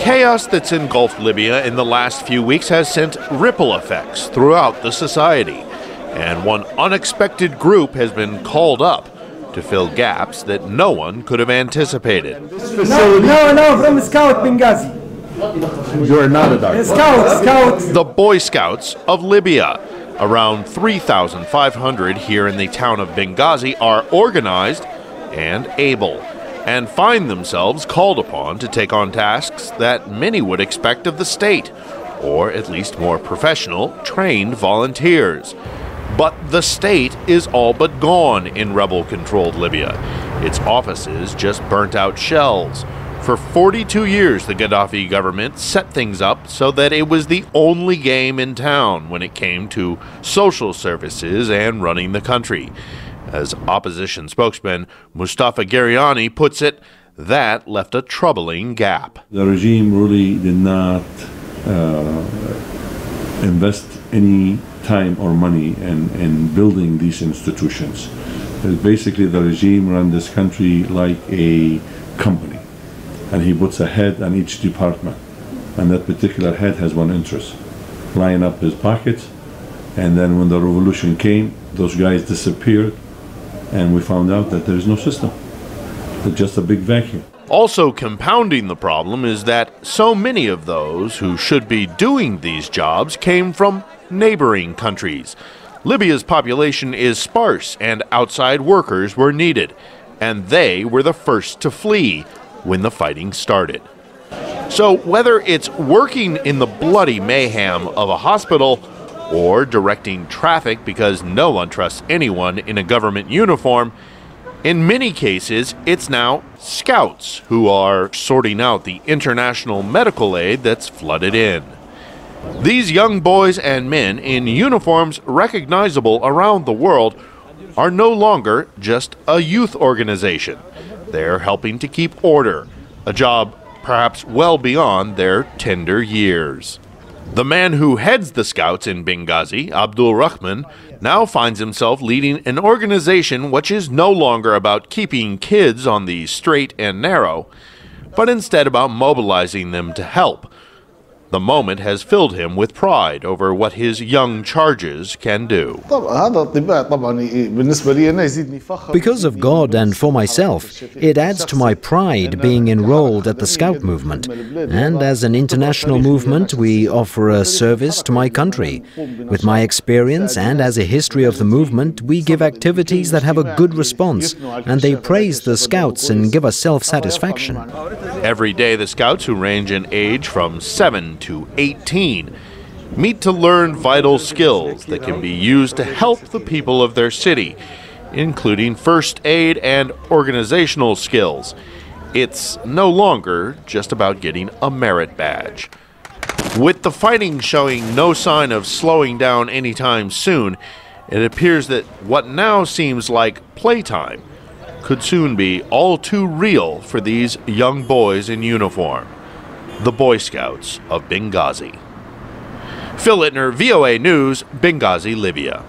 chaos that's engulfed Libya in the last few weeks has sent ripple effects throughout the society, and one unexpected group has been called up to fill gaps that no one could have anticipated. No, from Scout Benghazi. You are not a doctor. Scouts. The Boy Scouts of Libya. Around 3,500 here in the town of Benghazi are organized and able, and find themselves called upon to take on tasks that many would expect of the state, or at least more professional, trained volunteers. But the state is all but gone in rebel-controlled Libya. Its offices just burnt out shells. For 42 years, the Gadhafi government set things up so that it was the only game in town when it came to social services and running the country. As opposition spokesman Mustafa Gariani puts it, that left a troubling gap. The regime really did not invest any time or money in building these institutions. Basically, the regime ran this country like a company, and he puts a head on each department, and that particular head has one interest: line up his pockets. And then when the revolution came, those guys disappeared, and we found out that there is no system. It's just a big vacuum. Also compounding the problem is that so many of those who should be doing these jobs came from neighboring countries. Libya's population is sparse, and outside workers were needed, and they were the first to flee when the fighting started. So whether it's working in the bloody mayhem of a hospital or directing traffic because no one trusts anyone in a government uniform, in many cases, it's now scouts who are sorting out the international medical aid that's flooded in. These young boys and men in uniforms recognizable around the world are no longer just a youth organization. They're helping to keep order, a job perhaps well beyond their tender years. The man who heads the Scouts in Benghazi, Abdul Rahman, now finds himself leading an organization which is no longer about keeping kids on the straight and narrow, but instead about mobilizing them to help. The moment has filled him with pride over what his young charges can do. Because of God and for myself, it adds to my pride being enrolled at the Scout movement. And as an international movement, we offer a service to my country. With my experience and as a history of the movement, we give activities that have a good response, and they praise the Scouts and give us self-satisfaction. Every day, the Scouts, who range in age from 7 to 18, meet to learn vital skills that can be used to help the people of their city, including first aid and organizational skills. It's no longer just about getting a merit badge. With the fighting showing no sign of slowing down anytime soon, it appears that what now seems like playtime could soon be all too real for these young boys in uniform, the Boy Scouts of Benghazi. Phil Littner, VOA News, Benghazi, Libya.